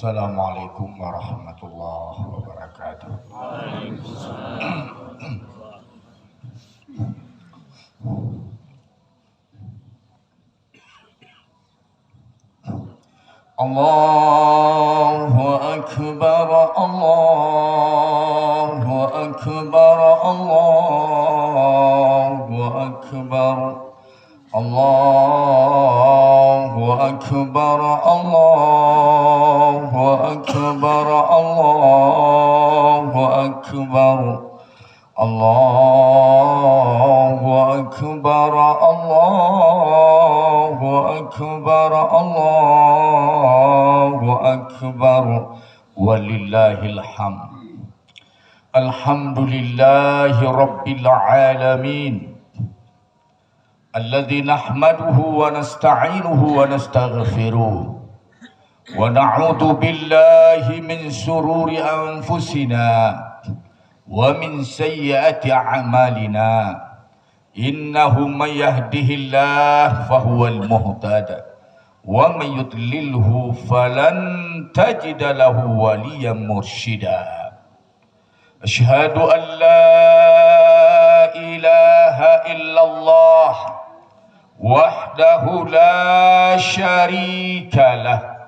Assalamualaikum warahmatullahi wabarakatuh. Allahu akbar, Allahu akbar, Allahu akbar, Allahu akbar, Allahu akbar, Allahu akbar, Allahu akbar, Allahu akbar, Allahu akbar, walillahil hamd. Alhamdulillahi rabbil alamin. الذي نحمده ونستعينه ونستغفره ونعوذ بالله من شرور أنفسنا ومن سيئات أعمالنا إنه من يهده الله فهو المهتد ومن يضلله فلن تجد له وليا مرشدا أشهد أن لا إله إلا الله وحده لا شريك له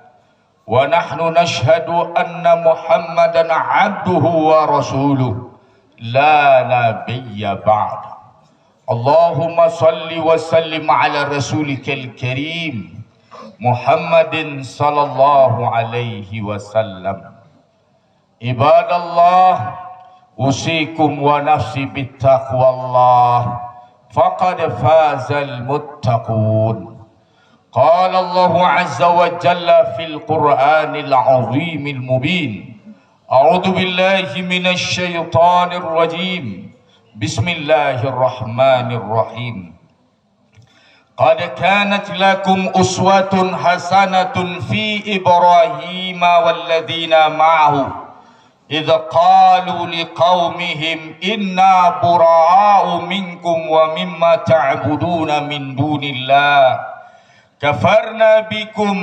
ونحن نشهد أن محمدا عبده ورسوله لا نبي بعد. اللهم صل وسلم على رسولك الكريم محمد صلى الله عليه وسلم. عباد الله، أوصيكم ونفسي بالتقوى الله فقد فاز المتقون. قال الله عز وجل في القرآن العظيم المبين: أعوذ بالله من الشيطان الرجيم، بسم الله الرحمن الرحيم. قد كانت لكم أسوة حسنة في إبراهيم والذين معه إذ قالوا لقومهم إنا براء منكم ومما تعبدون من دون الله كفرنا بكم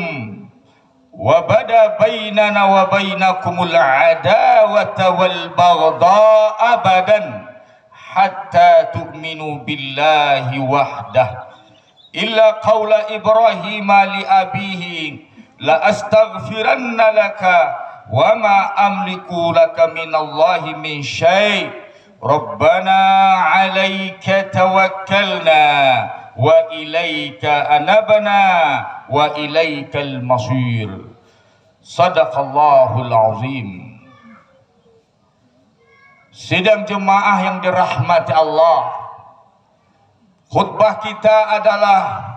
وبدا بيننا وبينكم العداوة والبغضاء أبدا حتى تؤمنوا بالله وحده إلا قول إبراهيم لأبيه لأستغفرن لك وما أملك لك من الله من شيء ربنا عليك توكلنا وإليك أنبنا وإليك المصير. صدق الله العظيم. Sidang jemaah yang dirahmati Allah, khutbah kita adalah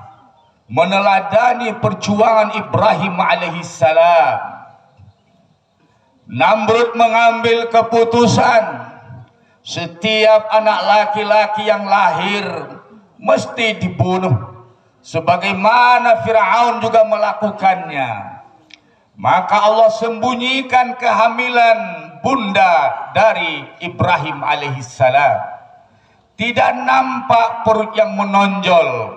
meneladani perjuangan Ibrahim alaihissalam. Namrud mengambil keputusan setiap anak laki-laki yang lahir mesti dibunuh, sebagaimana Fir'aun juga melakukannya. Maka Allah sembunyikan kehamilan bunda dari Ibrahim alaihissalam. Tidak nampak perut yang menonjol,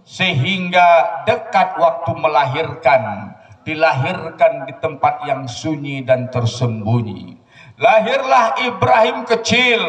sehingga dekat waktu melahirkan, dilahirkan di tempat yang sunyi dan tersembunyi. Lahirlah Ibrahim kecil,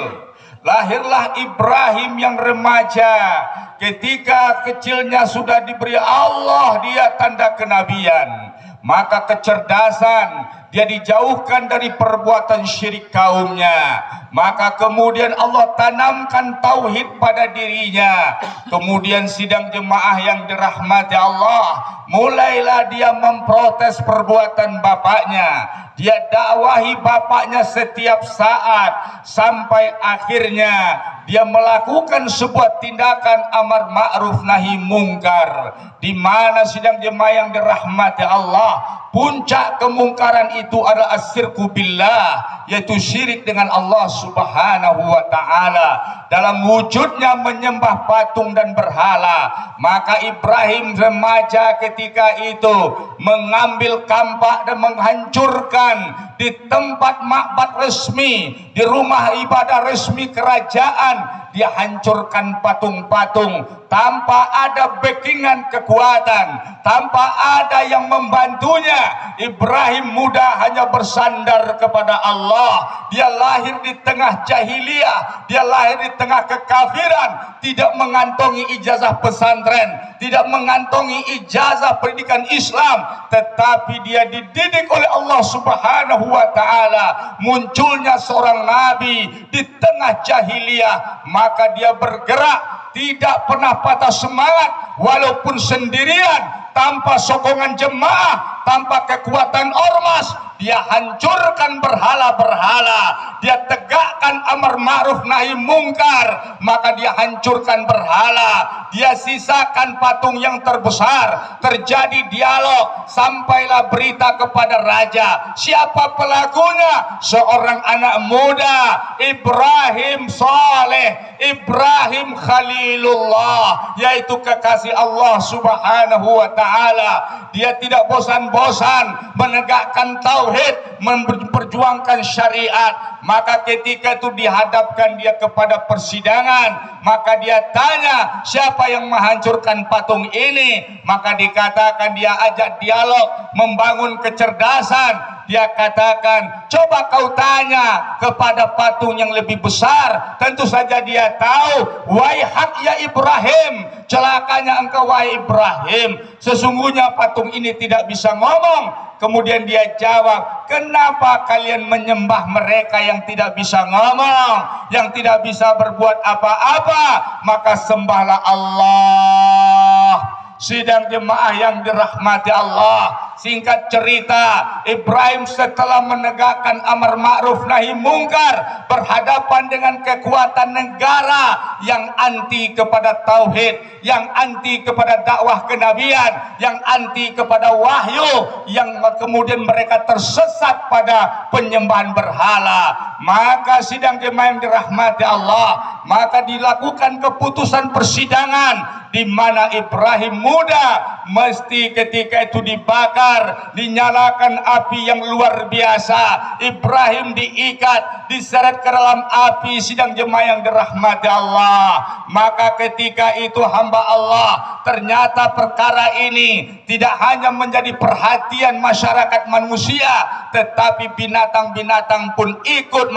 lahirlah Ibrahim yang remaja. Ketika kecilnya sudah diberi Allah dia tanda kenabian, maka kecerdasan, dia dijauhkan dari perbuatan syirik kaumnya. Maka kemudian Allah tanamkan tauhid pada dirinya. Kemudian sidang jemaah yang dirahmati Allah, mulailah dia memprotes perbuatan bapaknya. Dia dakwahi bapaknya setiap saat, sampai akhirnya dia melakukan sebuah tindakan amar ma'ruf nahi mungkar, di mana sidang jemaah yang dirahmati Allah, puncak kemungkaran itu adalah asyirku billah, yaitu syirik dengan Allah subhanahu wa ta'ala, dalam wujudnya menyembah patung dan berhala. Maka Ibrahim remaja ketika itu mengambil kampak dan menghancurkan di tempat makbad resmi, di rumah ibadah resmi kerajaan, dia hancurkan patung-patung tanpa ada backingan kekuatan, tanpa ada yang membantunya. Ibrahim muda hanya bersandar kepada Allah. Dia lahir di tengah jahiliyah, dia lahir di tengah kekafiran, tidak mengantongi ijazah pesantren, tidak mengantongi ijazah pendidikan Islam, tetapi dia dididik oleh Allah Subhanahu wa taala. Munculnya seorang nabi di tengah jahiliyah, maka dia bergerak, tidak pernah patah semangat walaupun sendirian, tanpa sokongan jemaah, tanpa kekuatan ormas. Dia hancurkan berhala-berhala, dia tegakkan amar ma'ruf nahi mungkar, maka dia hancurkan berhala, dia sisakan patung yang terbesar. Terjadi dialog, sampailah berita kepada raja. Siapa pelakunya? Seorang anak muda, Ibrahim Saleh, Ibrahim Khalilullah, yaitu kekasih Allah Subhanahu wa taala. Dia tidak bosan-bosan menegakkan tauhid, memperjuangkan syariat. Maka ketika itu dihadapkan dia kepada persidangan, maka dia tanya, siapa yang menghancurkan patung ini? Maka dikatakan dia ajak dialog, membangun kecerdasan. Dia katakan, coba kau tanya kepada patung yang lebih besar. Tentu saja dia tahu. Waihat ya Ibrahim, celakanya engkau wahai Ibrahim, sesungguhnya patung ini tidak bisa ngomong. Kemudian dia jawab, kenapa kalian menyembah mereka yang tidak bisa ngomong, yang tidak bisa berbuat apa-apa? Maka sembahlah Allah. Sidang jemaah yang dirahmati Allah, singkat cerita, Ibrahim setelah menegakkan amar ma'ruf nahi mungkar, berhadapan dengan kekuatan negara yang anti kepada tauhid, yang anti kepada dakwah kenabian, yang anti kepada wahyu, yang kemudian mereka tersesat pada penyembahan berhala. Maka sidang jemaah yang dirahmati Allah, maka dilakukan keputusan persidangan, di mana Ibrahim muda mesti ketika itu dibakar, dinyalakan api yang luar biasa. Ibrahim diikat, diseret ke dalam api. Sidang jemaah yang dirahmati Allah, maka ketika itu hamba Allah, ternyata perkara ini tidak hanya menjadi perhatian masyarakat manusia, tetapi binatang-binatang pun ikut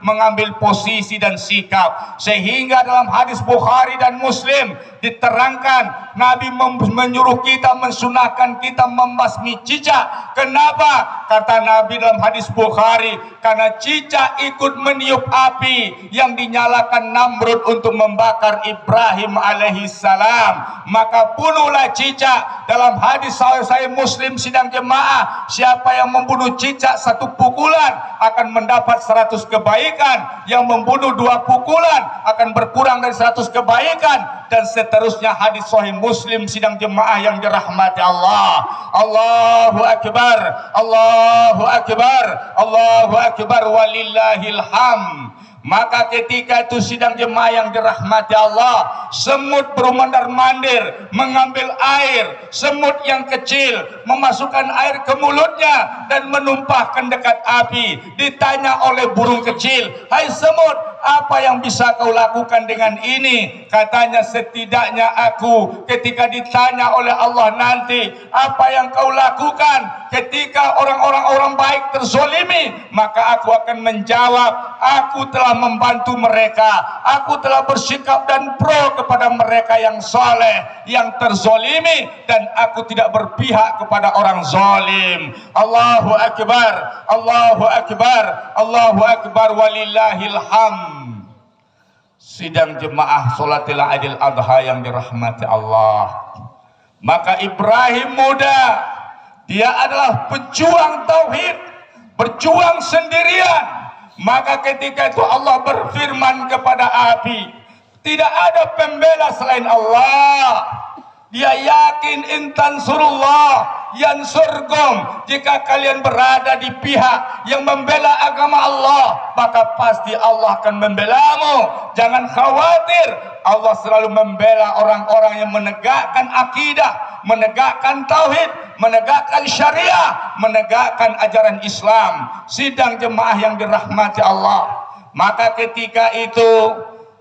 mengambil posisi dan sikap. Sehingga dalam hadis Bukhari dan Muslim diterangkan, Nabi menyuruh kita, mensunahkan kita membasmi cicak. Kenapa? Kata Nabi dalam hadis Bukhari, karena cicak ikut meniup api yang dinyalakan Namrud untuk membakar Ibrahim alaihissalam. Maka bunuhlah cicak. Dalam hadis Sahih Muslim sidang jemaah, siapa yang membunuh cicak 1 pukulan akan mendapat 100 kebaikan, yang membunuh 2 pukulan akan berkurang dari 100 kebaikan, dan seterusnya. Hadis Sahih Muslim sidang jemaah yang dirahmati Allah. Allahu akbar, Allahu akbar, Allahu akbar, walillahil hamd. Maka ketika itu sidang jemaah yang dirahmati Allah, semut bermandar-mandir mengambil air. Semut yang kecil memasukkan air ke mulutnya dan menumpahkan dekat api. Ditanya oleh burung kecil, hai semut, apa yang bisa kau lakukan dengan ini? Katanya, setidaknya aku ketika ditanya oleh Allah nanti, apa yang kau lakukan ketika orang baik terzolimi? Maka aku akan menjawab, aku telah membantu mereka, aku telah bersikap dan pro kepada mereka yang soleh, yang terzolimi, dan aku tidak berpihak kepada orang zolim. Allahu akbar, Allahu akbar, Allahu akbar, walillahil hamd. Sidang jemaah sholatil Idul Adha yang dirahmati Allah, maka Ibrahim muda, dia adalah pejuang tauhid, berjuang sendirian. Maka ketika itu Allah berfirman kepada api, tidak ada pembela selain Allah. Dia yakin, intan surullah yansurkum, jika kalian berada di pihak yang membela agama Allah, maka pasti Allah akan membelamu. Jangan khawatir, Allah selalu membela orang-orang yang menegakkan akidah, menegakkan tauhid, menegakkan syariah, menegakkan ajaran Islam. Sidang jemaah yang dirahmati Allah, maka ketika itu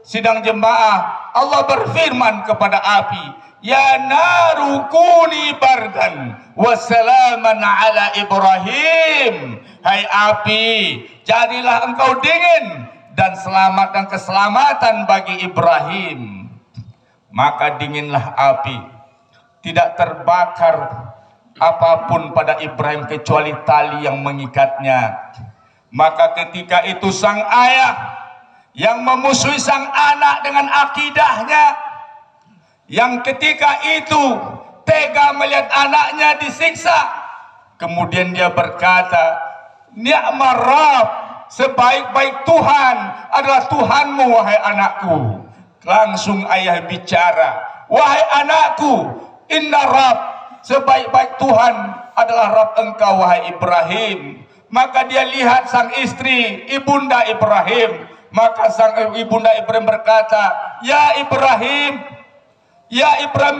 sidang jemaah, Allah berfirman kepada api, ya naru kuni bardan wassalaman ala Ibrahim. Hai api, jadilah engkau dingin dan selamat dan keselamatan bagi Ibrahim. Maka dinginlah api, tidak terbakar apapun pada Ibrahim kecuali tali yang mengikatnya. Maka ketika itu sang ayah yang memusuhi sang anak dengan akidahnya, yang ketika itu tega melihat anaknya disiksa, kemudian dia berkata, ni'ma Rabb, sebaik-baik Tuhan adalah Tuhanmu wahai anakku. Langsung ayah bicara, wahai anakku, inna Rabb, sebaik-baik Tuhan adalah Rabb engkau wahai Ibrahim. Maka dia lihat sang istri, ibunda Ibrahim. Maka sang ibunda Ibrahim berkata, ya Ibrahim,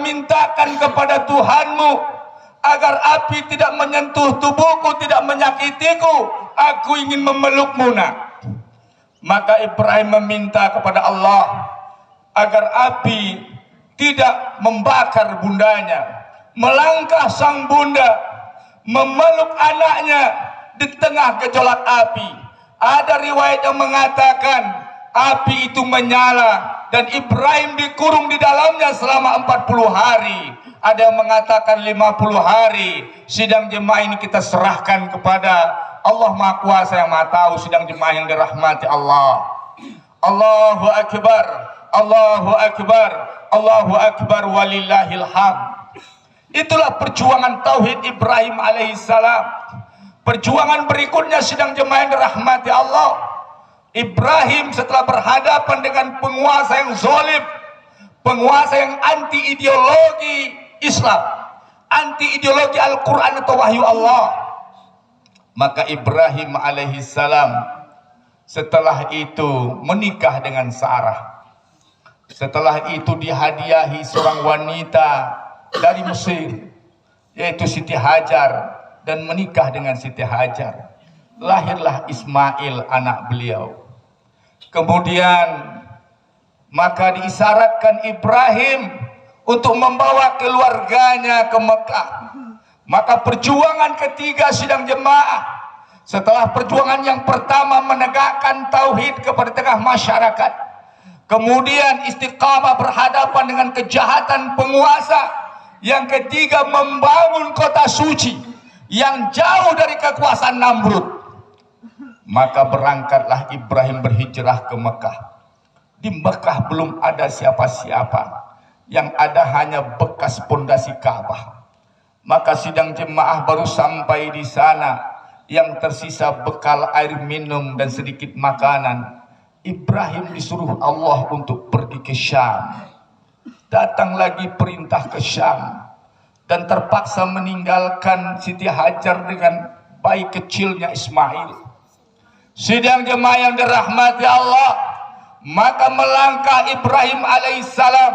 mintakan kepada Tuhanmu agar api tidak menyentuh tubuhku, tidak menyakitiku. Aku ingin memelukmu nak. Maka Ibrahim meminta kepada Allah agar api tidak membakar bundanya. Melangkah sang bunda memeluk anaknya di tengah gejolak api. Ada riwayat yang mengatakan api itu menyala dan Ibrahim dikurung di dalamnya selama 40 hari. Ada yang mengatakan 50 hari. Sidang jemaah ini kita serahkan kepada Allah Maha Kuasa yang Maha Tahu. Sidang jemaah yang dirahmati Allah. Allahu Akbar, Allahu Akbar, Allahu Akbar, walillahil hamd. Itulah perjuangan tauhid Ibrahim alaihissalam. Perjuangan berikutnya sidang jemaah yang dirahmati Allah, Ibrahim setelah berhadapan dengan penguasa yang zalim, penguasa yang anti ideologi Islam, anti ideologi Al-Quran atau wahyu Allah, maka Ibrahim alaihissalam setelah itu menikah dengan Sarah. Setelah itu dihadiahi seorang wanita dari Mesir, yaitu Siti Hajar, dan menikah dengan Siti Hajar. Lahirlah Ismail anak beliau. Kemudian maka diisyaratkan Ibrahim untuk membawa keluarganya ke Mekah. Maka perjuangan ketiga sidang jemaah, setelah perjuangan yang pertama menegakkan tauhid kepada tengah masyarakat, kemudian istiqamah berhadapan dengan kejahatan penguasa, yang ketiga membangun kota suci yang jauh dari kekuasaan Namrud. Maka berangkatlah Ibrahim berhijrah ke Mekah. Di Mekah belum ada siapa-siapa, yang ada hanya bekas pondasi Ka'bah. Maka sidang jemaah baru sampai di sana, yang tersisa bekal air minum dan sedikit makanan. Ibrahim disuruh Allah untuk pergi ke Syam. Datang lagi perintah ke Syam, dan terpaksa meninggalkan Siti Hajar dengan bayi kecilnya Ismail. Sidang jemaah yang dirahmati Allah, maka melangkah Ibrahim alaihissalam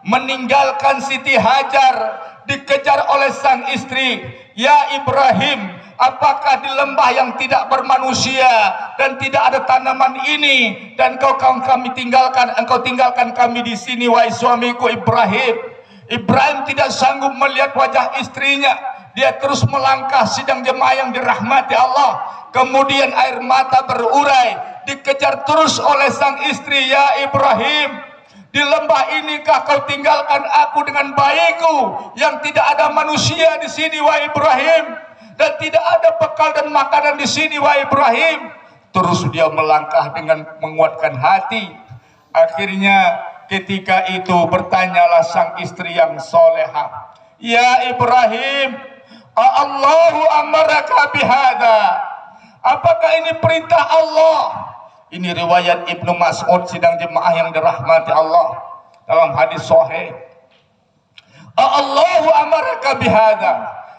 meninggalkan Siti Hajar, dikejar oleh sang istri. Ya Ibrahim, apakah di lembah yang tidak bermanusia dan tidak ada tanaman ini, dan engkau tinggalkan kami di sini wahai suamiku Ibrahim. Ibrahim tidak sanggup melihat wajah istrinya. Dia terus melangkah sidang jemaah yang dirahmati Allah. Kemudian air mata berurai, dikejar terus oleh sang istri. Ya Ibrahim, di lembah inikah kau tinggalkan aku dengan bayiku, yang tidak ada manusia di sini wahai Ibrahim, dan tidak ada bekal dan makanan di sini wahai Ibrahim. Terus dia melangkah dengan menguatkan hati. Akhirnya ketika itu bertanyalah sang istri yang soleha, ya Ibrahim, Allahu amaraka bihada, apakah ini perintah Allah? Ini riwayat Ibnu Mas'ud sidang jemaah yang dirahmati Allah dalam hadis sahih. Allahu amaraka bihada,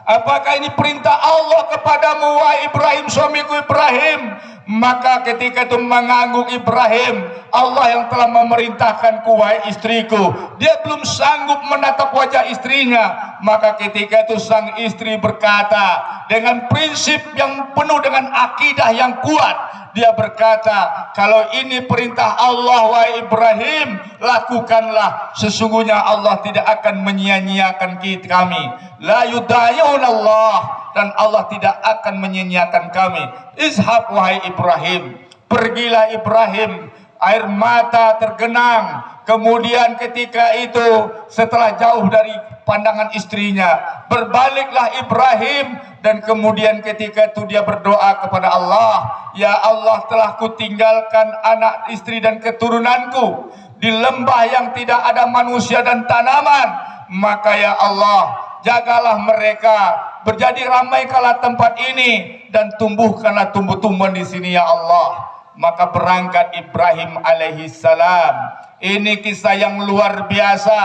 apakah ini perintah Allah kepadamu wahai Ibrahim, suamiku Ibrahim? Maka ketika itu mengangguk Ibrahim, Allah yang telah memerintahkanku wahai istriku. Dia belum sanggup menatap wajah istrinya. Maka ketika itu sang istri berkata dengan prinsip yang penuh dengan akidah yang kuat, Dia berkata, kalau ini perintah Allah wahai Ibrahim, lakukanlah. Sesungguhnya Allah tidak akan menyia-nyiakan kami. La yudayun Allah, dan Allah tidak akan menyia-nyiakan kami. Izhab wahai Ibrahim, pergilah Ibrahim. Air mata tergenang. Kemudian ketika itu, setelah jauh dari pandangan istrinya, berbaliklah Ibrahim. Dan kemudian ketika itu dia berdoa kepada Allah, ya Allah, telah kutinggalkan anak, istri dan keturunanku di lembah yang tidak ada manusia dan tanaman. Maka ya Allah, jagalah mereka, berjadi ramai kala tempat ini, dan tumbuhkanlah tumbuh-tumbuhan di sini ya Allah. Maka berangkat Ibrahim alaihi salam. Ini kisah yang luar biasa.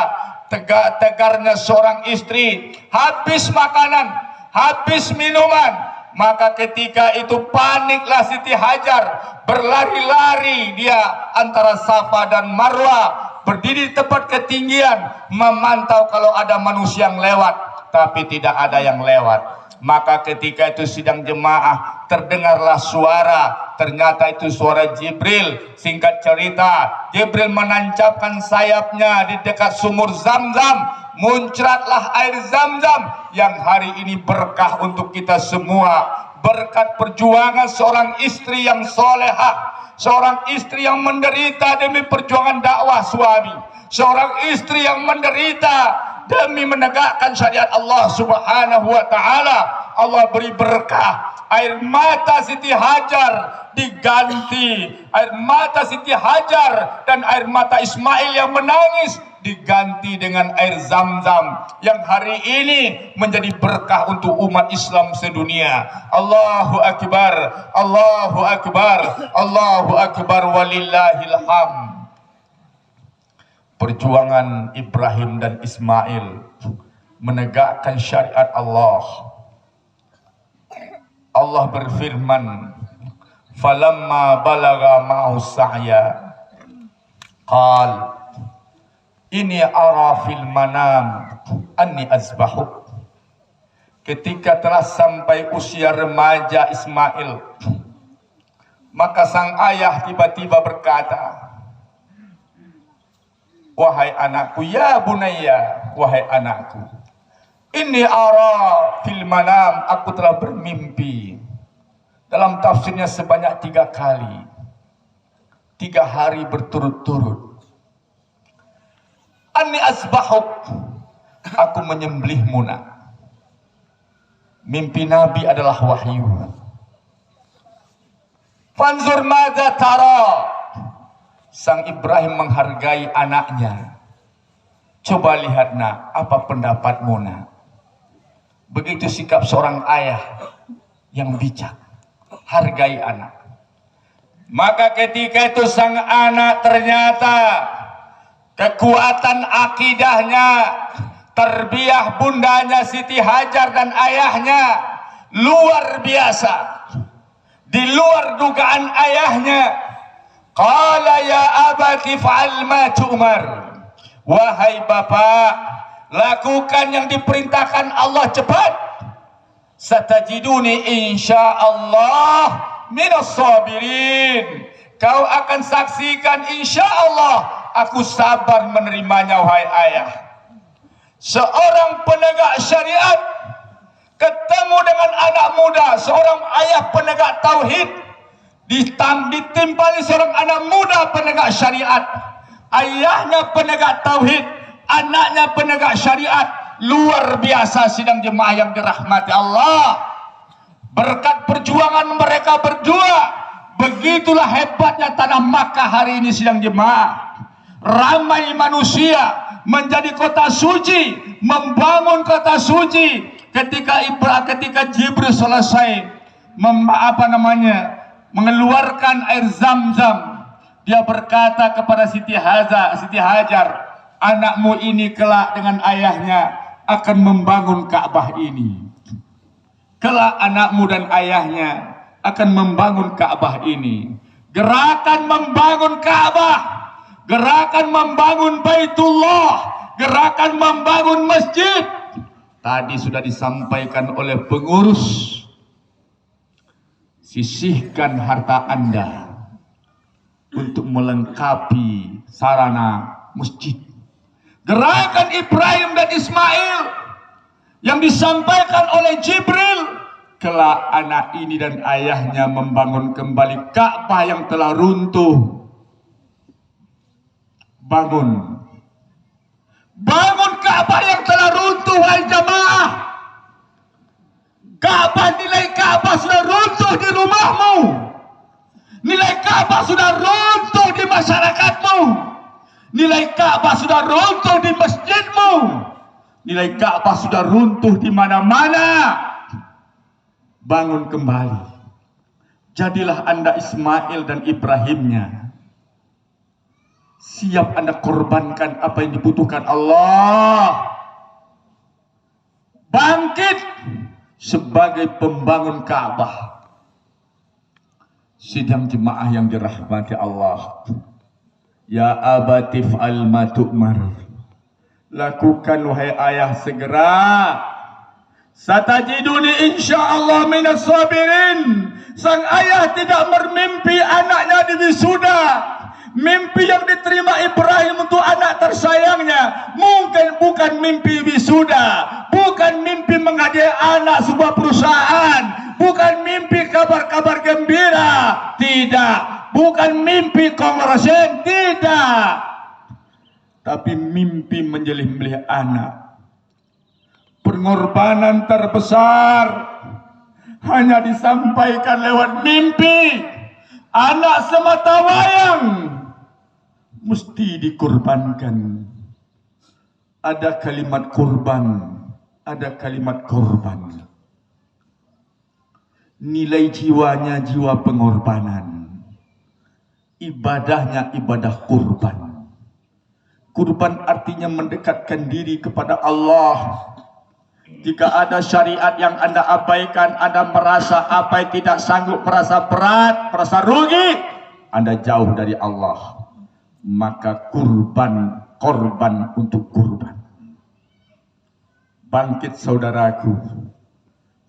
Tegarnya seorang istri, habis makanan, habis minuman. Maka ketika itu paniklah Siti Hajar, berlari-lari dia antara Safa dan Marwah, berdiri di tempat ketinggian, memantau kalau ada manusia yang lewat, tapi tidak ada yang lewat. Maka ketika itu sidang jemaah, terdengarlah suara. Ternyata itu suara Jibril. Singkat cerita, Jibril menancapkan sayapnya di dekat sumur Zam-Zam. Muncratlah air Zam-Zam yang hari ini berkah untuk kita semua. Berkat perjuangan seorang istri yang solehah, seorang istri yang menderita demi perjuangan dakwah suami, seorang istri yang menderita demi menegakkan syariat Allah Subhanahu wa taala. Allah beri berkah. Air mata Siti Hajar diganti, air mata Siti Hajar dan air mata Ismail yang menangis diganti dengan air Zam-Zam yang hari ini menjadi berkah untuk umat Islam sedunia. Allahu akbar, Allahu akbar, Allahu akbar, walillahil hamd. Perjuangan Ibrahim dan Ismail menegakkan syariat Allah. Allah berfirman, falamma balagha ma'u sa'ya qal inni ara fil manam anni azbahuk. Ketika telah sampai usia remaja Ismail, maka sang ayah tiba-tiba berkata, wahai anakku, ya bunayya, wahai anakku, inni ara fil manam, aku telah bermimpi. Dalam tafsirnya sebanyak 3 kali, 3 hari berturut-turut. Anni asbahuk, aku menyembelihmu nak. Mimpi Nabi adalah wahyu. Fanzur madza tara. Sang Ibrahim menghargai anaknya. Coba lihat nak, apa pendapatmu nak? Begitu sikap seorang ayah yang bijak. Hargai anak. Maka ketika itu sang anak ternyata kekuatan akidahnya, terbiah bundanya Siti Hajar dan ayahnya luar biasa. Di luar dugaan ayahnya. Qala ya abati fa'al ma tu'mar. Wahai bapak, lakukan yang diperintahkan Allah cepat. Satajiduni insyaallah minas sabirin. Kau akan saksikan insyaallah aku sabar menerimanya wahai ayah. Seorang penegak syariat ketemu dengan anak muda, seorang ayah penegak tauhid, ditimpali seorang anak muda penegak syariat. Ayahnya penegak tauhid, anaknya penegak syariat. Luar biasa sidang jemaah yang dirahmati Allah. Berkat perjuangan mereka berdua, begitulah hebatnya tanah Makkah hari ini sidang jemaah. Ramai manusia menjadi kota suci, membangun kota suci. Ketika Jibril selesai mengeluarkan air Zam-Zam, dia berkata kepada Siti Hajar, anakmu ini kelak dengan ayahnya akan membangun Ka'bah ini. Kelak anakmu dan ayahnya akan membangun Ka'bah ini. Gerakan membangun Ka'bah, gerakan membangun Baitullah, gerakan membangun masjid, tadi sudah disampaikan oleh pengurus sisihkan harta Anda untuk melengkapi sarana masjid. Gerakan Ibrahim dan Ismail yang disampaikan oleh Jibril, kelak anak ini dan ayahnya membangun kembali Ka'bah yang telah runtuh. Bangun Ka'bah yang telah runtuh, wahai jamaah. Nilai Ka'bah sudah runtuh di rumahmu. Nilai Ka'bah sudah runtuh di masyarakatmu. Nilai Ka'bah sudah runtuh di masjidmu. Nilai Ka'bah sudah runtuh di mana-mana. Bangun kembali. Jadilah Anda Ismail dan Ibrahimnya. Siap Anda korbankan apa yang dibutuhkan Allah. Bangkit sebagai pembangun Ka'bah. Sidang jemaah yang dirahmati Allah. Ya abatif al-ma tu'mar. Lakukan wahai ayah segera. Satajiduni insyaallah minas sabirin. Sang ayah tidak bermimpi anaknya diwisuda. Mimpi yang diterima Ibrahim untuk anak tersayangnya mungkin bukan mimpi wisuda, bukan mimpi menghadiahi anak sebuah perusahaan, bukan mimpi kabar-kabar gembira, tidak, bukan mimpi kongresen, tidak, tapi mimpi menjelih-belih anak. Pengorbanan terbesar hanya disampaikan lewat mimpi. Anak semata wayang mesti dikorbankan. Ada kalimat korban, ada kalimat korban. Nilai jiwanya jiwa pengorbanan. Ibadahnya ibadah kurban. Kurban artinya mendekatkan diri kepada Allah. Jika ada syariat yang Anda abaikan, Anda merasa apa yang tidak sanggup, merasa berat, merasa rugi, Anda jauh dari Allah. Maka korban untuk kurban. Bangkit saudaraku.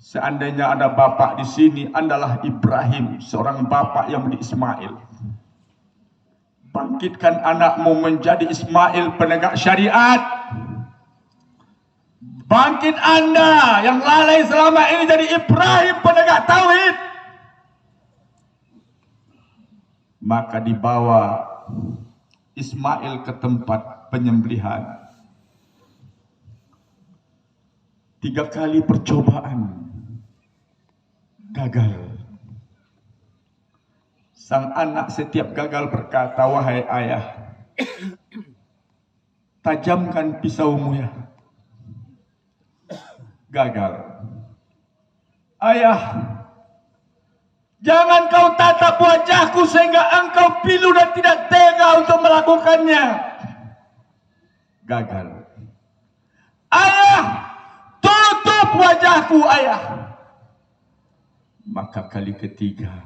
Seandainya ada bapak di sini, Andalah Ibrahim, seorang bapak yang menjadi Ismail. Bangkitkan anakmu menjadi Ismail penegak syariat. Bangkit Anda yang lalai selama ini jadi Ibrahim penegak tauhid. Maka dibawa Ismail ke tempat penyembelihan. 3 kali percobaan gagal. Sang anak setiap gagal berkata, wahai ayah, tajamkan pisaumu ya. Gagal. Ayah, jangan kau tatap wajahku sehingga engkau pilu dan tidak tega untuk melakukannya. Gagal. Ayah, tutup wajahku ayah. Maka kali ketiga,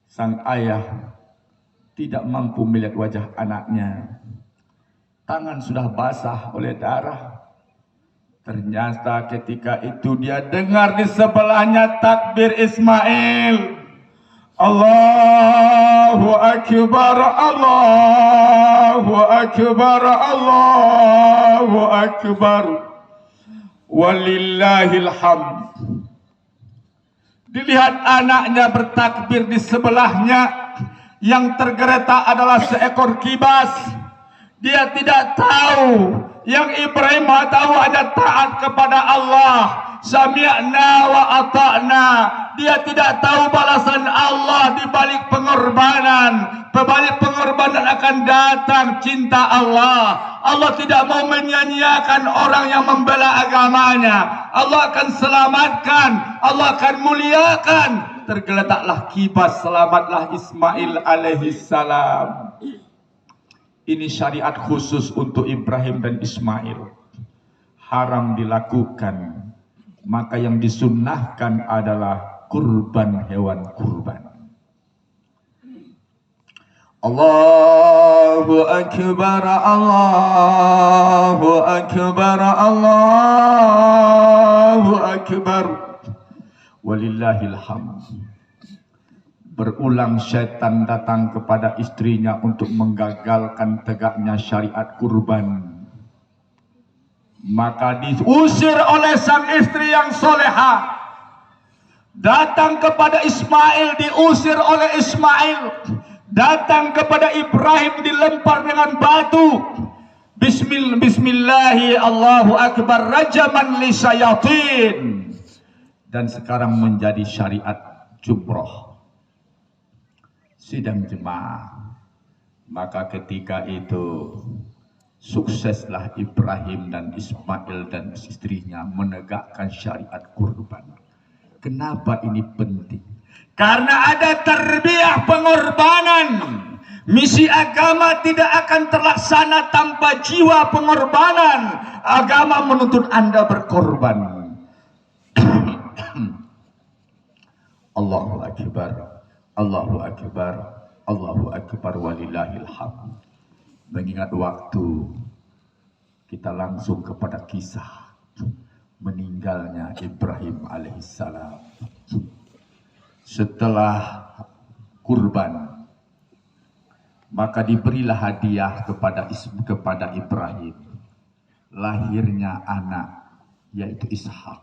sang ayah tidak mampu melihat wajah anaknya. Tangan sudah basah oleh darah. Ternyata ketika itu dia dengar di sebelahnya takbir Ismail. Allahu Akbar, Allahu Akbar, Allahu Akbar. Walillahil hamd. Dilihat anaknya bertakbir di sebelahnya. Yang tergeletak adalah seekor kibas. Dia tidak tahu. Yang Ibrahim tahu hanya taat kepada Allah. Sami'na wa ata'na. Dia tidak tahu balasan Allah di balik pengorbanan. Balik pengorbanan akan datang cinta Allah. Allah tidak mau menyanyiakan orang yang membela agamanya. Allah akan selamatkan. Allah akan muliakan. Tergeletaklah kibas, selamatlah Ismail alaihi salam. Ini syariat khusus untuk Ibrahim dan Ismail. Haram dilakukan. Maka yang disunnahkan adalah kurban hewan kurban. Allahu Akbar, Allahu Akbar, Allahu Akbar. Walillahil hamd. Berulang syaitan datang kepada istrinya untuk menggagalkan tegaknya syariat kurban. Maka diusir oleh sang istri yang soleha. Datang kepada Ismail, diusir oleh Ismail. Datang kepada Ibrahim, dilempar dengan batu. Bismillahi Allahu Akbar rajaman li syayatin. Dan sekarang menjadi syariat jumroh. Sidang jemaah. Maka ketika itu sukseslah Ibrahim dan Ismail dan istrinya menegakkan syariat kurban. Kenapa ini penting? Karena ada tarbiyah pengorbanan. Misi agama tidak akan terlaksana tanpa jiwa pengorbanan. Agama menuntut Anda berkorban. Allahu Akbar. Allahu Akbar, Allahu Akbar walillahil hamd. Mengingat waktu, kita langsung kepada kisah meninggalnya Ibrahim alaihissalam. Setelah kurban, maka diberilah hadiah kepada Ibrahim. Lahirnya anak, yaitu Ishak,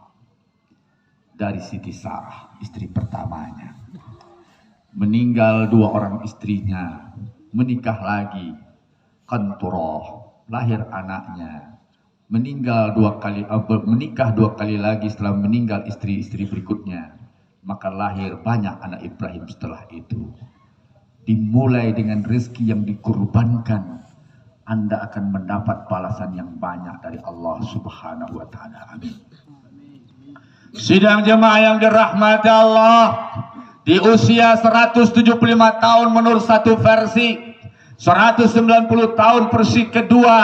dari Siti Sarah, istri pertamanya. Meninggal 2 orang istrinya, menikah lagi, Qanturah, lahir anaknya. Menikah 2 kali lagi setelah meninggal istri-istri berikutnya. Maka lahir banyak anak Ibrahim setelah itu. Dimulai dengan rezeki yang dikurbankan, Anda akan mendapat balasan yang banyak dari Allah Subhanahu wa Ta'ala. Amin. Sidang jemaah yang dirahmati Allah. Di usia 175 tahun menurut satu versi, 190 tahun versi kedua,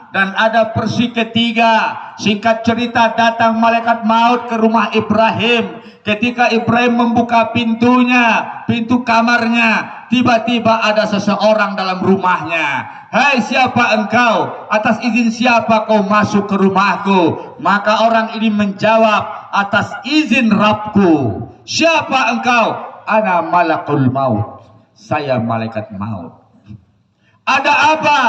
dan ada versi ketiga. Singkat cerita, datang malaikat maut ke rumah Ibrahim. Ketika Ibrahim membuka pintunya, pintu kamarnya, tiba-tiba ada seseorang dalam rumahnya. Hai, siapa engkau? Atas izin siapa kau masuk ke rumahku? Maka orang ini menjawab, atas izin Rabbku. Siapa engkau? Ana malakul maut. Saya malaikat maut. Ada apa?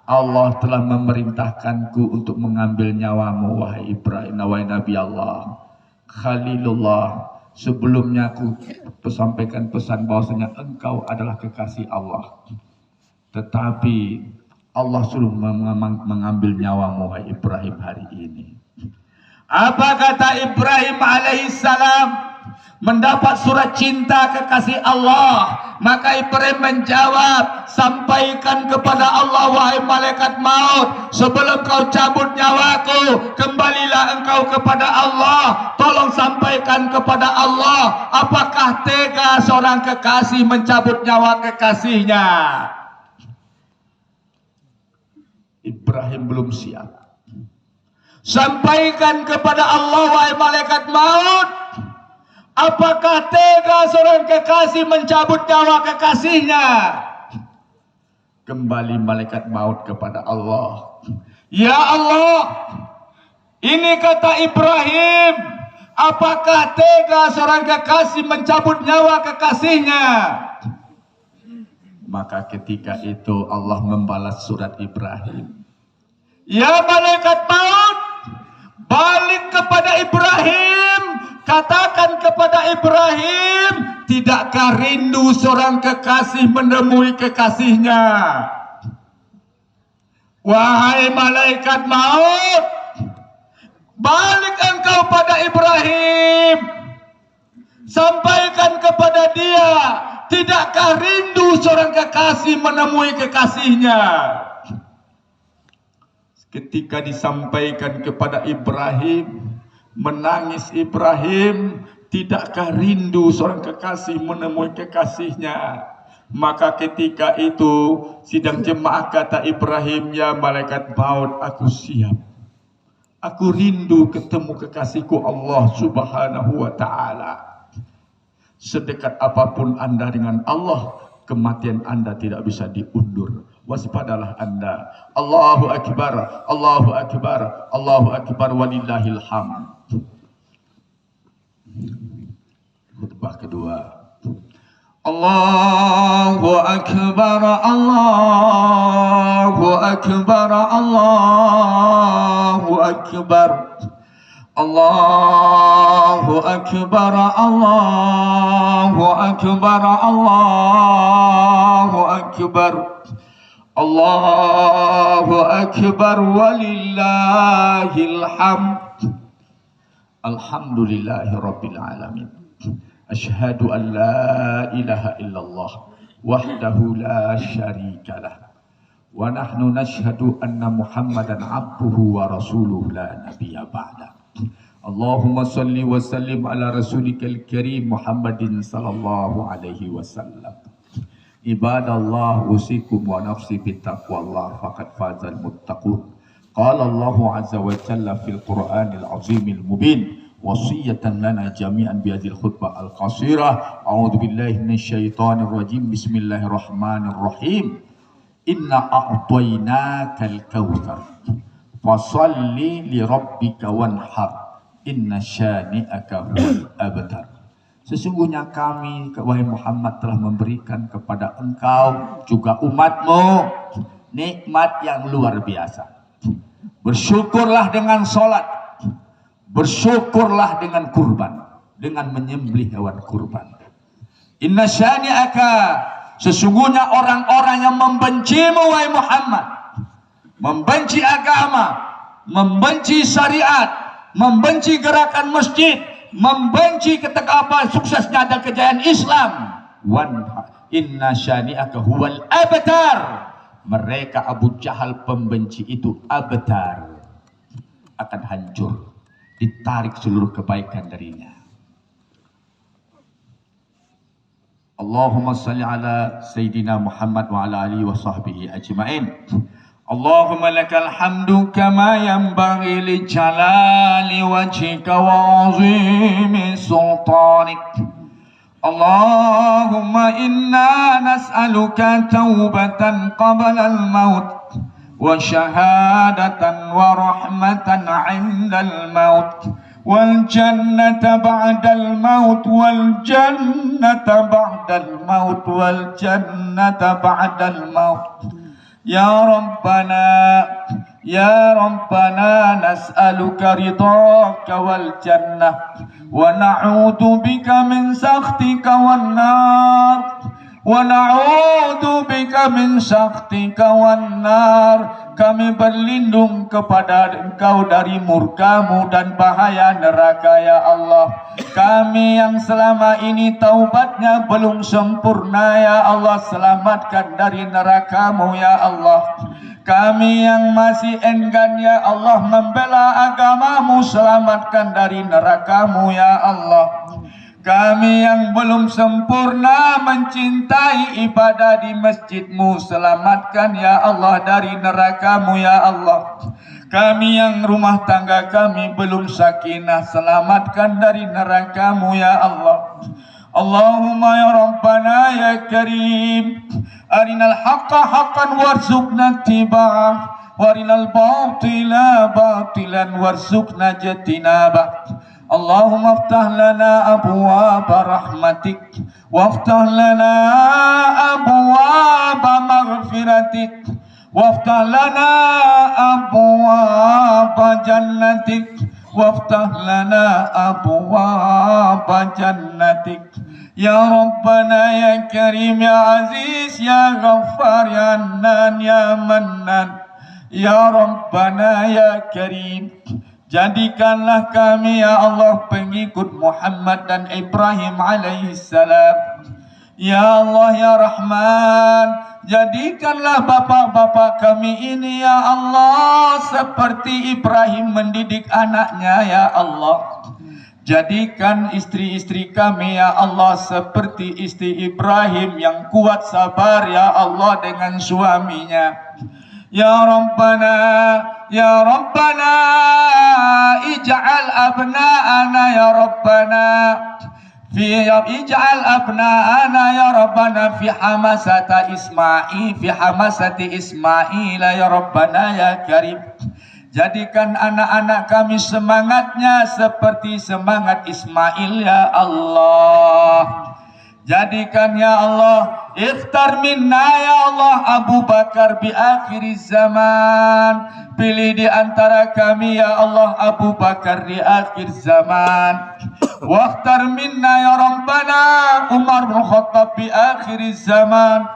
Allah telah memerintahkanku untuk mengambil nyawamu, wahai Ibrahim, wahai Nabi Allah. Khalilullah, sebelumnya aku sampaikan pesan bahwasanya engkau adalah kekasih Allah. Tetapi Allah suruh mengambil nyawamu, wahai Ibrahim, hari ini. Apa kata Ibrahim alaihissalam? Mendapat surat cinta kekasih Allah. Maka Ibrahim menjawab, sampaikan kepada Allah, wahai malaikat maut, sebelum kau cabut nyawaku, kembalilah engkau kepada Allah. Tolong sampaikan kepada Allah, apakah tega seorang kekasih mencabut nyawa kekasihnya? Ibrahim belum siap. Sampaikan kepada Allah, wahai malaikat maut, apakah tega seorang kekasih mencabut nyawa kekasihnya? Kembali malaikat maut kepada Allah. Ya Allah, ini kata Ibrahim, apakah tega seorang kekasih mencabut nyawa kekasihnya? Maka ketika itu Allah membalas surat Ibrahim. Ya malaikat maut, balik kepada Ibrahim. Katakan kepada Ibrahim, tidakkah rindu seorang kekasih menemui kekasihnya? Wahai malaikat maut, balik engkau pada Ibrahim. Sampaikan kepada dia, tidakkah rindu seorang kekasih menemui kekasihnya? Ketika disampaikan kepada Ibrahim, menangis Ibrahim, tidakkah rindu seorang kekasih menemui kekasihnya? Maka ketika itu sidang jemaah kata Ibrahim, ya malaikat maut, aku siap. Aku rindu ketemu kekasihku Allah Subhanahu wa Ta'ala. Sedekat apapun Anda dengan Allah, kematian Anda tidak bisa diundur. Waspadalah Anda. Allahu Akbar, Allahu Akbar, Allahu Akbar walillahil hamd. Khutbah kedua. Allahu Akbar, Allahu Akbar, Allahu Akbar, Allahu Akbar, Allahu Akbar, Allahu Akbar, Allahu Akbar, walillahil hamd. Alhamdulillahi Rabbil Alamin. Ashhadu an la ilaha illallah wahdahu la syarika lah. Wa nahnu nashhadu anna Muhammadan abduhu wa rasuluhu la nabiyya ba'da. Allahumma salli wa sallim ala rasulikal karim Muhammadin sallallahu alaihi wasallam. Ibadallah, usikum wa nafsi bittaqwallah faqad fazal muttaqun. Qala Allahu azza wa jalla fil Qur'anil azimil mubin. Wasiyatan lana jami'an bihadhil khutbah al-qasirah. A'udzu billahi minasyaitonir rajim. Bismillahirrahmanirrahim. Inna a'tainakal kautsar fasalli li rabbika wanhar. Inna syani'aka huwal abtar. Sesungguhnya kami, wahai Muhammad, telah memberikan kepada engkau juga umatmu nikmat yang luar biasa. Bersyukurlah dengan salat, bersyukurlah dengan kurban, dengan menyembelih hewan kurban. Inna syani'aka, sesungguhnya orang-orang yang membencimu wahai Muhammad, membenci agama, membenci syariat, membenci gerakan masjid, membenci suksesnya dan kejayaan Islam. Inna syani'aka huwal abtar. Mereka Abu Jahal pembenci itu abtar, akan hancur, ditarik seluruh kebaikan darinya. Allahumma salli ala Sayyidina Muhammad wa ala alihi wa sahbihi ajma'in. Allahumma lakal hamdu kama yanbaghi li jalali wajhika wa azimi sultanik. Allahumma inna nas'aluka taubatan qabla al-maut wa syahadatan wa rahmatan 'inda al-maut wal jannata ba'da al-maut wal jannata ba'da al-maut wal jannata ba'da al-maut. Ya Rabbana, ya Rabbana, nas'aluka ridhaka wal jannah wa na'udzu bika min sakhtika wan nar, wa na'udzu bika min sakhtika wan nar. Kami berlindung kepada Engkau dari murkamu dan bahaya neraka ya Allah. Kami yang selama ini taubatnya belum sempurna ya Allah, selamatkan dari neraka-Mu ya Allah. Kami yang masih enggan ya Allah membela agama-Mu, selamatkan dari neraka-Mu ya Allah. Kami yang belum sempurna mencintai ibadah di masjid-Mu, selamatkan ya Allah dari neraka-Mu ya Allah. Kami yang rumah tangga kami belum sakinah, selamatkan dari neraka-Mu ya Allah. Allahumma ya Rabbana ya Karim, arinal haqqa haqqan warzuqna ittiba'ah, warinal batila batilan warzuqna ijtinabah. Allahumma aftah lana abwaaba rahmatik, waftah lana abwaaba maghfiratik, waftah lana abwaaba jannatik, waftah lana abwaaba jannatik. Ya Rabbana ya Karim ya Aziz ya Ghaffar ya Annan ya Mannan. Ya Rabbana ya Karim, jadikanlah kami ya Allah pengikut Muhammad dan Ibrahim alaihissalam. Ya Allah ya Rahman, jadikanlah bapak-bapak kami ini ya Allah seperti Ibrahim mendidik anaknya ya Allah. Jadikan istri-istri kami ya Allah seperti istri Ibrahim yang kuat sabar ya Allah dengan suaminya. Ya Rabbana, ya Rabbana, ij'al abna'ana ya Rabbana ij'al abna'ana ya Rabbana fi hamasati Ismail ya Rabbana ya Karim. Jadikan anak-anak kami semangatnya seperti semangat Ismail ya Allah. Jadikan ya Allah, ikhtar minna ya Allah Abu Bakar bi akhir zaman. Pilih di antara kami ya Allah Abu Bakar di akhir zaman. Wakhtar minna ya Rabbana Umar bin Khattab bi akhir zaman.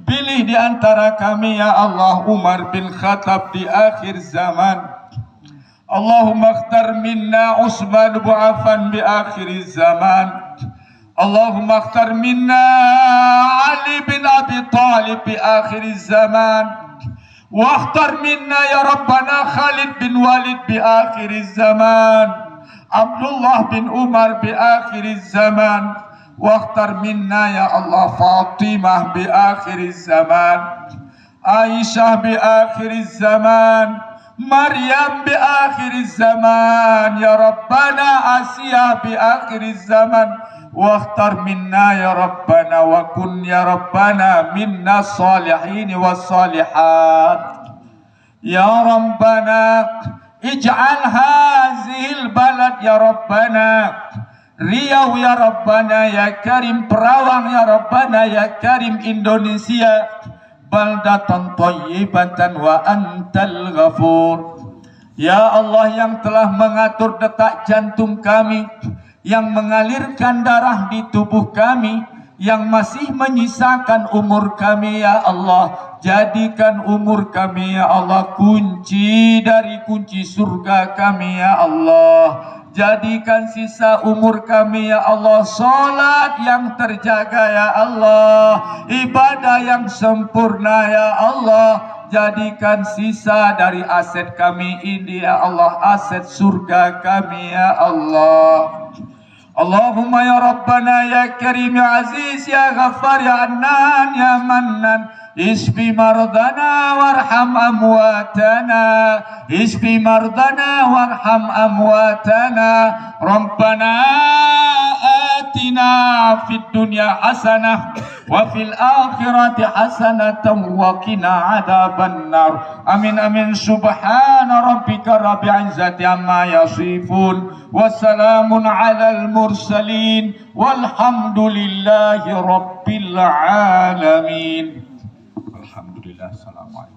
Pilih di antara kami ya Allah Umar bin Khattab di akhir zaman. Allahumma ikhtar minna Utsman bin Affan bi akhir zaman. Allahumma ikhtar minna Ali bin Abi Thalib bi akhir zaman. Wa ikhtar minna ya Rabbana Khalid bin Walid bi akhir zaman. Abdullah bin Umar bi akhir zaman. Wakhtar minna ya Allah Fatimah bi akhir zaman, Aisyah bi akhir zaman, Maryam bi akhir zaman, ya Rabbana Asiyah bi akhir zaman. Wakhtar minna ya Rabbana wa kun ya Rabbana minna salihin wa salihat. Ya Rabbana ij'al hazihil balad ya Rabbana Riau ya Rabbana ya Karim, Perawang ya Rabbana ya Karim, Indonesia baldatan thayyibatan wa antal ghafur. Ya Allah yang telah mengatur detak jantung kami, yang mengalirkan darah di tubuh kami, yang masih menyisakan umur kami ya Allah, jadikan umur kami ya Allah kunci dari kunci surga kami ya Allah. Jadikan sisa umur kami ya Allah salat yang terjaga ya Allah, ibadah yang sempurna ya Allah. Jadikan sisa dari aset kami ini ya Allah aset surga kami ya Allah. Allahumma ya Rabbana ya Karim ya Aziz ya Ghaffar ya Annan ya Mannan, isfi mardana warham amwatana, isfi mardana warham amwatana. Rabbana atina fid dunya hasanah wa fil akhirati hasanatan wa qina adzaban nar. Amin amin. Subhana rabbika rabbil izzati amma yasifun. Wassalamun alal mursalin walhamdulillahi rabbil alamin. Alhamdulillah. Assalamualaikum.